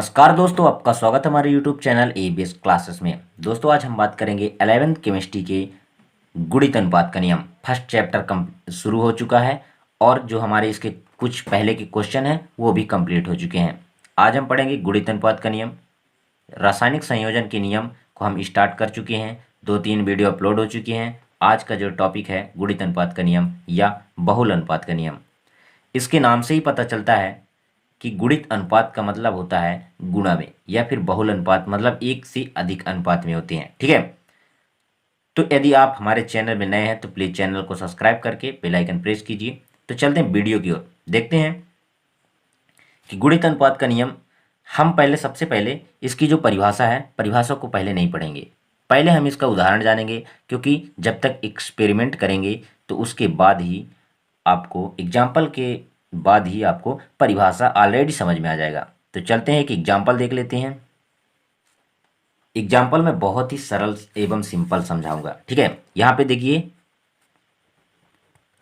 नमस्कार दोस्तों, आपका स्वागत है हमारे YouTube चैनल एबीएस क्लासेस में। दोस्तों आज हम बात करेंगे 11th केमिस्ट्री के गुणित अनुपात का नियम। फर्स्ट चैप्टर कम शुरू हो चुका है और जो हमारे इसके कुछ पहले के क्वेश्चन हैं वो भी कंप्लीट हो चुके हैं। आज हम पढ़ेंगे गुणित अनुपात का नियम। रासायनिक संयोजन के नियम को हम स्टार्ट कर चुके हैं, 2-3 वीडियो अपलोड हो चुकी हैं। आज का जो टॉपिक है गुणित अनुपात का नियम या बहुल अनुपात का नियम। इसके नाम से ही पता चलता है कि गुणित अनुपात का मतलब होता है गुणा में, या फिर बहुल अनुपात मतलब एक से अधिक अनुपात में होते हैं। ठीक है, तो यदि आप हमारे चैनल में नए हैं तो प्लीज़ चैनल को सब्सक्राइब करके बेल आइकन प्रेस कीजिए। तो चलते हैं वीडियो की ओर, देखते हैं कि गुणित अनुपात का नियम। हम पहले सबसे पहले इसकी जो परिभाषा है, परिभाषा को पहले नहीं पढ़ेंगे, पहले हम इसका उदाहरण जानेंगे, क्योंकि जब तक एक्सपेरिमेंट करेंगे तो उसके बाद ही आपको एग्जाम्पल के बाद ही आपको परिभाषा ऑलरेडी समझ में आ जाएगा। तो चलते हैं, एक एग्जाम्पल देख लेते हैं। एग्जाम्पल में बहुत ही सरल एवं सिंपल समझाऊंगा। ठीक है, यहाँ पे देखिए,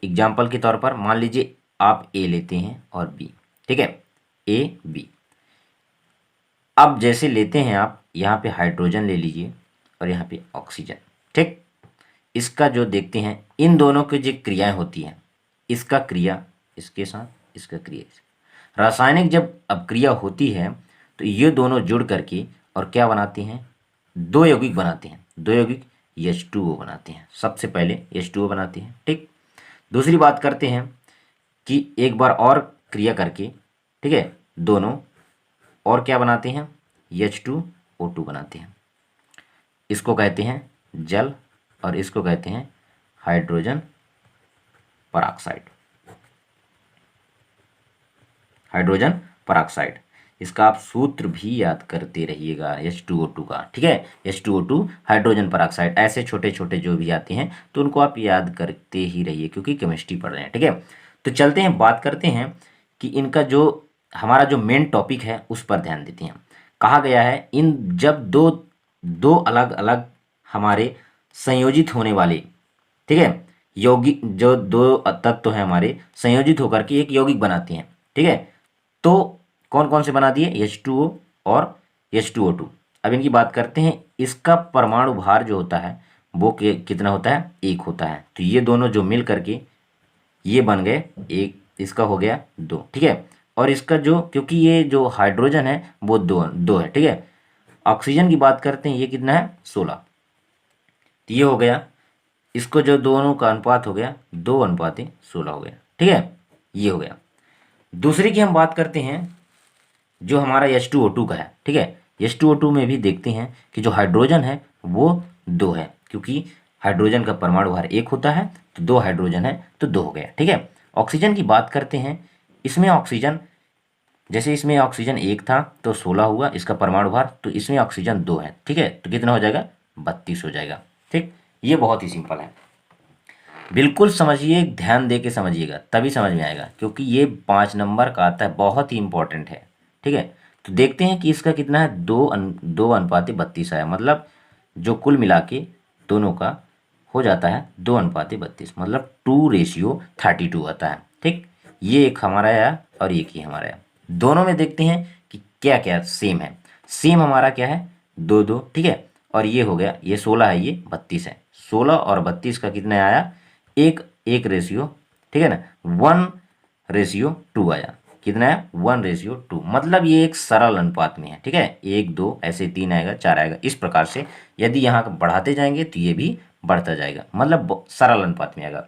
एग्जाम्पल के तौर पर मान लीजिए आप ए लेते हैं और बी। ठीक है, ए बी। अब जैसे लेते हैं आप, यहाँ पे हाइड्रोजन ले लीजिए और यहाँ पे ऑक्सीजन। ठीक, इसका जो देखते हैं, इन दोनों की जो क्रियाएं होती हैं, इसका क्रिया इसके साथ, इसका क्रिया इसके। रासायनिक जब अपक्रिया होती है तो ये दोनों जुड़ करके और क्या बनाते हैं, दो यौगिक बनाते हैं। दो यौगिक H2O बनाते हैं। सबसे पहले H2O बनाते हैं। ठीक, दूसरी बात करते हैं कि एक बार और क्रिया करके, ठीक है, दोनों और क्या बनाते हैं, H2O2 बनाते हैं। इसको कहते हैं जल और इसको कहते हैं हाइड्रोजन परऑक्साइड। हाइड्रोजन परऑक्साइड, इसका आप सूत्र भी याद करते रहिएगा H2O2 का। ठीक है, H2O2 हाइड्रोजन परऑक्साइड, ऐसे छोटे छोटे जो भी आते हैं तो उनको आप याद करते ही रहिए, क्योंकि केमिस्ट्री पढ़ रहे हैं। ठीक है, तो चलते हैं, बात करते हैं कि इनका जो हमारा जो मेन टॉपिक है उस पर ध्यान देते हैं। कहा गया है इन जब दो दो अलग अलग हमारे संयोजित होने वाले, ठीक है, यौगिक, जो दो तत्व हैं हमारे संयोजित होकर के एक यौगिक बनाते हैं। ठीक है, तो कौन कौन से बना दिए, H2O और H2O2। अब इनकी बात करते हैं। इसका परमाणु भार जो होता है वो कितना होता है, 1 होता है। तो ये दोनों जो मिल करके ये बन गए एक, इसका हो गया 2। ठीक है, और इसका जो, क्योंकि ये जो हाइड्रोजन है वो 2 है। ठीक है, ऑक्सीजन की बात करते हैं, ये कितना है, 16। तो ये हो गया, इसको जो दोनों का अनुपात हो गया 2:16 हो गया। ठीक है, ये हो गया। दूसरी की हम बात करते हैं जो हमारा H2O2 का है। ठीक है, H2O2 में भी देखते हैं कि जो हाइड्रोजन है वो 2 है, क्योंकि हाइड्रोजन का परमाणु भार 1 होता है, तो 2 हाइड्रोजन है तो 2 हो गया। ठीक है, ऑक्सीजन की बात करते हैं। इसमें ऑक्सीजन, जैसे इसमें ऑक्सीजन 1 था तो 16 हुआ इसका परमाणु भार, तो इसमें ऑक्सीजन 2 है। ठीक है, तो कितना हो जाएगा, 32 हो जाएगा। ठीक, ये बहुत ही सिंपल है, बिल्कुल समझिए, ध्यान दे के समझिएगा तभी समझ में आएगा, क्योंकि ये 5 नंबर का आता है, बहुत ही इंपॉर्टेंट है। ठीक है, तो देखते हैं कि इसका कितना है, 2:32 आया, मतलब जो कुल मिला के दोनों का हो जाता है 2:32, मतलब 2:32 आता है। ठीक, ये एक हमारा आया और एक ही हमारा आया। दोनों में देखते हैं कि क्या क्या सेम है। सेम हमारा क्या है, 2-2। ठीक है, और ये हो गया, ये 16 है, ये 32 है। 16 और 32 का कितना आया, 1 रेशियो, ठीक है ना, 1:2 आया। कितना है, 1:2, मतलब ये एक सरल अनुपात में है। ठीक है, 1 2 ऐसे 3 आएगा, 4 आएगा, इस प्रकार से यदि यहाँ बढ़ाते जाएंगे तो ये भी बढ़ता जाएगा, मतलब सरल अनुपात में आएगा।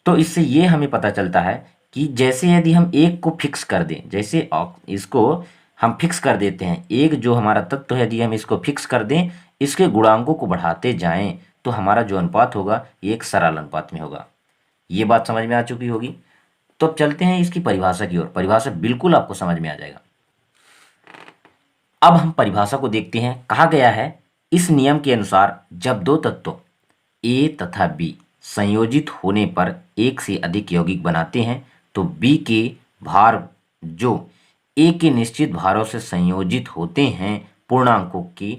तो इससे ये हमें पता चलता है कि जैसे यदि हम एक को फिक्स कर दें, जैसे इसको हम फिक्स कर देते हैं, एक जो हमारा तत्व है यदि हम इसको फिक्स कर दें, इसके गुणांकों को बढ़ाते जाएं, तो हमारा जो अनुपात होगा ये एक सरल अनुपात में होगा। ये बात समझ में आ चुकी होगी। तो अब चलते हैं इसकी परिभाषा की ओर। परिभाषा बिल्कुल आपको समझ में आ जाएगा। अब हम परिभाषा को देखते हैं। कहा गया है इस नियम के अनुसार जब दो तत्व ए तथा बी संयोजित होने पर एक से अधिक यौगिक बनाते हैं तो बी के भार जो ए के निश्चित भारों से संयोजित होते हैं पूर्णांकों के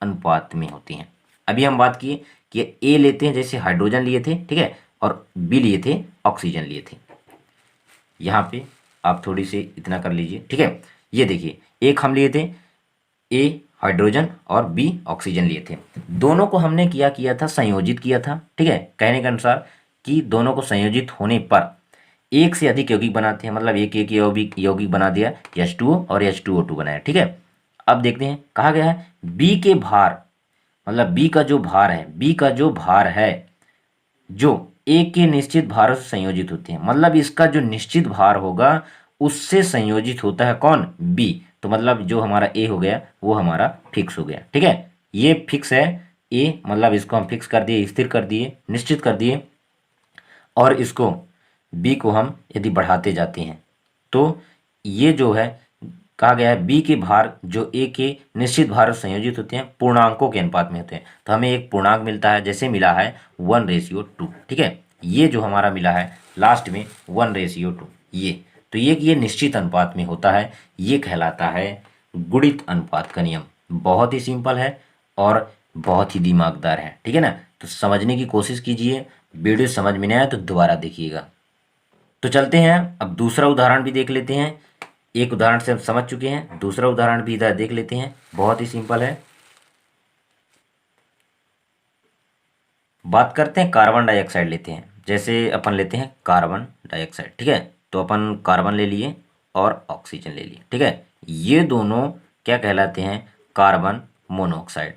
अनुपात में होते हैं। अभी हम बात किए कि ए लेते हैं, जैसे हाइड्रोजन लिए थे, ठीक है, और बी लिए थे, ऑक्सीजन लिए थे। यहाँ पे आप थोड़ी सी इतना कर लीजिए। ठीक है, ये देखिए, एक हम लिए थे ए हाइड्रोजन और बी ऑक्सीजन लिए थे। दोनों को हमने किया था संयोजित किया था, ठीक है, कहने के अनुसार कि दोनों को संयोजित होने पर एक से अधिक यौगिक बनाते हैं, मतलब एक एक यौगिक यौगिक बना दिया, H2O और H2O2 बनाया, ठीक है। अब देखते हैं, कहा गया है बी के भार, मतलब बी का जो भार है, बी का जो भार है जो ए के निश्चित भारों से संयोजित होते हैं, मतलब इसका जो निश्चित भार होगा उससे संयोजित होता है कौन, बी। तो मतलब जो हमारा ए हो गया वो हमारा फिक्स हो गया, ठीक है, ये फिक्स है ए, मतलब इसको हम फिक्स कर दिए, स्थिर कर दिए, निश्चित कर दिए। और इसको बी को हम यदि बढ़ाते जाते हैं तो ये जो है कहा गया है बी के भार जो ए के निश्चित भार से संयोजित होते हैं पूर्णांकों के अनुपात में होते हैं। तो हमें एक पूर्णांक मिलता है, जैसे मिला है 1:2, ठीक है, ये जो हमारा मिला है लास्ट में 1:2, ये तो ये निश्चित अनुपात में होता है, ये कहलाता है गुणित अनुपात का नियम। बहुत ही सिंपल है और बहुत ही दिमागदार है, ठीक है ना। तो समझने की कोशिश कीजिए, वीडियो समझ में नहीं आया तो दोबारा देखिएगा। तो चलते हैं, अब दूसरा उदाहरण भी देख लेते हैं। एक उदाहरण से हम समझ चुके हैं, दूसरा उदाहरण भी इधर देख लेते हैं, बहुत ही सिंपल है। बात करते हैं कार्बन डाइऑक्साइड लेते हैं, जैसे अपन लेते हैं कार्बन डाइऑक्साइड, ठीक है। तो अपन कार्बन ले लिए और ऑक्सीजन ले लिए, ठीक है, ये दोनों क्या कहलाते हैं, कार्बन मोनोऑक्साइड।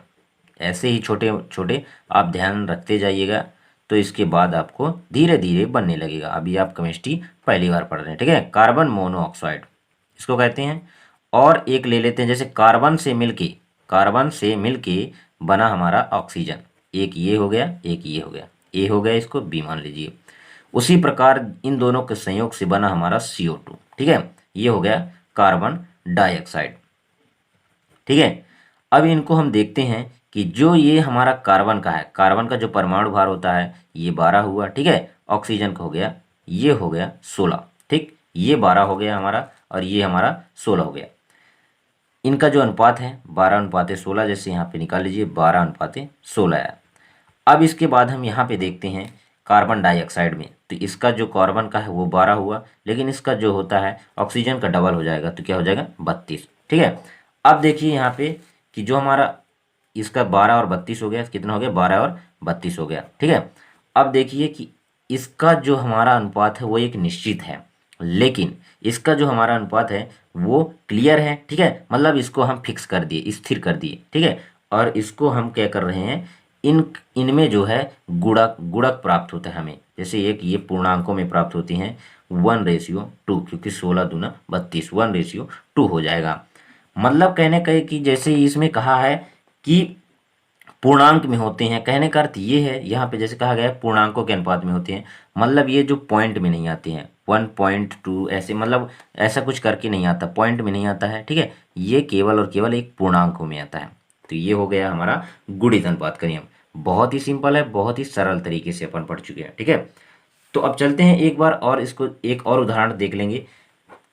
ऐसे ही छोटे छोटे आप ध्यान रखते जाइएगा, तो इसके बाद आपको धीरे धीरे बनने लगेगा। अभी आप केमिस्ट्री पहली बार पढ़ रहे हैं, ठीक है, कार्बन मोनोऑक्साइड इसको कहते हैं। और एक ले लेते हैं, जैसे कार्बन से मिलके बना हमारा ऑक्सीजन, एक ये हो गया, एक ये हो गया, ए हो गया, इसको बी मान लीजिए। उसी प्रकार इन दोनों के संयोग से बना हमारा CO2, ठीक है, ये हो गया कार्बन डाइऑक्साइड, ठीक है। अब इनको हम देखते हैं कि जो ये हमारा कार्बन का है, कार्बन का जो परमाणु भार होता है ये 12 हुआ, ठीक है, ऑक्सीजन का हो गया, ये हो गया 16, ठीक, ये 12 हो गया हमारा और ये हमारा 16 हो गया। इनका जो अनुपात है 12:16, जैसे यहाँ पे निकाल लीजिए 12:16 है। अब इसके बाद हम यहाँ पे देखते हैं कार्बन डाइऑक्साइड में, तो इसका जो कार्बन का है वो 12 हुआ, लेकिन इसका जो होता है ऑक्सीजन का डबल हो जाएगा, तो क्या हो जाएगा 32, ठीक है। अब देखिए यहाँ पे कि जो हमारा इसका 12 और 32 हो गया, कितना हो गया 12 और 32 हो गया, ठीक है। अब देखिए कि इसका जो हमारा अनुपात है वो एक निश्चित है, लेकिन इसका जो हमारा अनुपात है वो क्लियर है, ठीक है, मतलब इसको हम फिक्स कर दिए, स्थिर कर दिए, ठीक है। और इसको हम क्या कर रहे हैं, इनमें जो है गुणक गुणक प्राप्त होता है हमें, जैसे एक ये पूर्णांकों में प्राप्त होती हैं 1:2, क्योंकि 16×2 1:2 हो जाएगा। मतलब कहने का है कि जैसे इसमें कहा है कि पूर्णांक में होते हैं, कहने का अर्थ ये है, यहाँ पे जैसे कहा गया है पूर्णांकों के अनुपात में होते हैं, मतलब ये जो पॉइंट में नहीं आते हैं 1.2 ऐसे, मतलब ऐसा कुछ करके नहीं आता, पॉइंट में नहीं आता है, ठीक है, ये केवल और केवल एक पूर्णांकों में आता है। तो ये हो गया हमारा गुणित अनुपात का नियम। बहुत ही सिंपल है, बहुत ही सरल तरीके से अपन पढ़ चुके हैं, ठीक है। तो अब चलते हैं एक बार और इसको एक और उदाहरण देख लेंगे,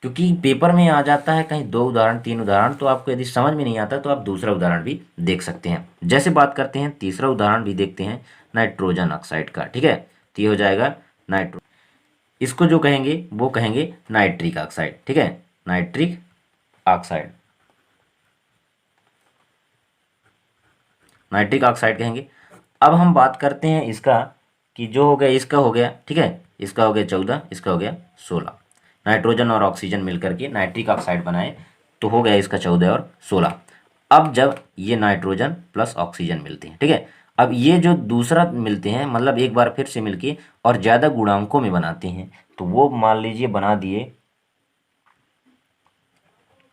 क्योंकि पेपर में आ जाता है कहीं 2 उदाहरण 3 उदाहरण, तो आपको यदि समझ में नहीं आता तो आप दूसरा उदाहरण भी देख सकते हैं। जैसे बात करते हैं तीसरा उदाहरण भी देखते हैं नाइट्रोजन ऑक्साइड का, ठीक है, तो ये हो जाएगा नाइट्रो, इसको जो कहेंगे वो कहेंगे नाइट्रिक ऑक्साइड, ठीक है, नाइट्रिक ऑक्साइड, नाइट्रिक ऑक्साइड कहेंगे। अब हम बात करते हैं इसका कि जो हो गया इसका हो गया, ठीक है, इसका हो गया 14, इसका हो गया 16, नाइट्रोजन और ऑक्सीजन मिलकर के नाइट्रिक ऑक्साइड बनाए, तो हो गया इसका 14 और 16। अब जब ये नाइट्रोजन प्लस ऑक्सीजन मिलते हैं, ठीक है, अब ये जो दूसरा मिलते हैं, मतलब एक बार फिर से मिलके और ज़्यादा गुणांकों में बनाते हैं, तो वो मान लीजिए बना दिए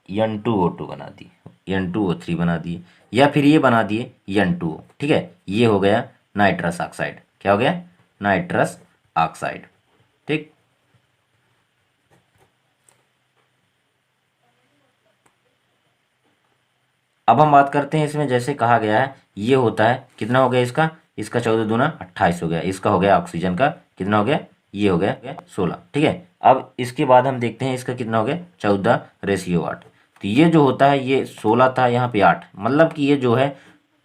N2O2 बना दिए, N2O3 बना दिए, या फिर ये बना दिए N2O, ठीक है, ये हो गया नाइट्रस ऑक्साइड, क्या हो गया नाइट्रस ऑक्साइड, ठीक। अब हम बात करते हैं इसमें, जैसे कहा गया है ये होता है, कितना हो गया इसका, इसका 14×2 = 28 हो गया, इसका हो गया ऑक्सीजन का कितना हो गया, ये हो गया 16, ठीक है। अब इसके बाद हम देखते हैं इसका कितना हो गया 14:8, तो ये जो होता है ये 16 था, यहाँ पे 8, मतलब कि ये जो है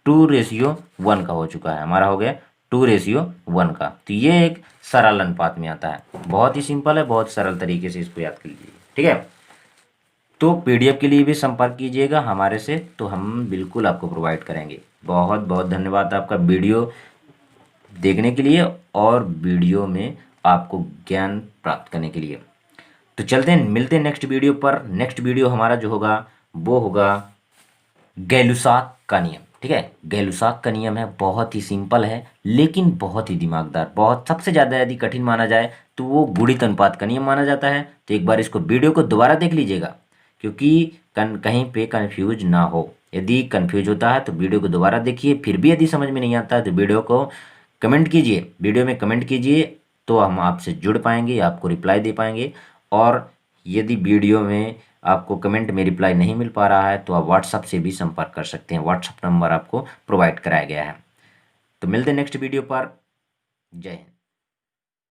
2:1 का हो चुका है, हमारा हो गया 2:1 का। तो ये एक सरल अनुपात में आता है, बहुत ही सिंपल है, बहुत सरल तरीके से इसको याद कर लीजिए, ठीक है। तो पीडीएफ के लिए भी संपर्क कीजिएगा हमारे से, तो हम बिल्कुल आपको प्रोवाइड करेंगे। बहुत बहुत धन्यवाद आपका वीडियो देखने के लिए और वीडियो में आपको ज्ञान प्राप्त करने के लिए। तो चलते हैं, मिलते हैं नेक्स्ट वीडियो पर। नेक्स्ट वीडियो हमारा जो होगा वो होगा गैलुसाक का नियम। ठीक है, गैलुसाक का नियम है, बहुत ही सिंपल है लेकिन बहुत ही दिमागदार। बहुत सबसे ज़्यादा यदि कठिन माना जाए तो वो गुणित अनुपात का नियम माना जाता है। तो एक बार इसको वीडियो को दोबारा देख लीजिएगा, क्योंकि कहीं पे कन्फ्यूज ना हो। यदि कन्फ्यूज होता है तो वीडियो को दोबारा देखिए। फिर भी यदि समझ में नहीं आता है तो वीडियो को कमेंट कीजिए, वीडियो में कमेंट कीजिए, तो हम आपसे जुड़ पाएंगे, आपको रिप्लाई दे पाएंगे। और यदि वीडियो में आपको कमेंट में रिप्लाई नहीं मिल पा रहा है तो आप व्हाट्सएप से भी संपर्क कर सकते हैं। व्हाट्सएप नंबर आपको प्रोवाइड कराया गया है। तो मिलते हैं नेक्स्ट वीडियो पर। जय हिंद।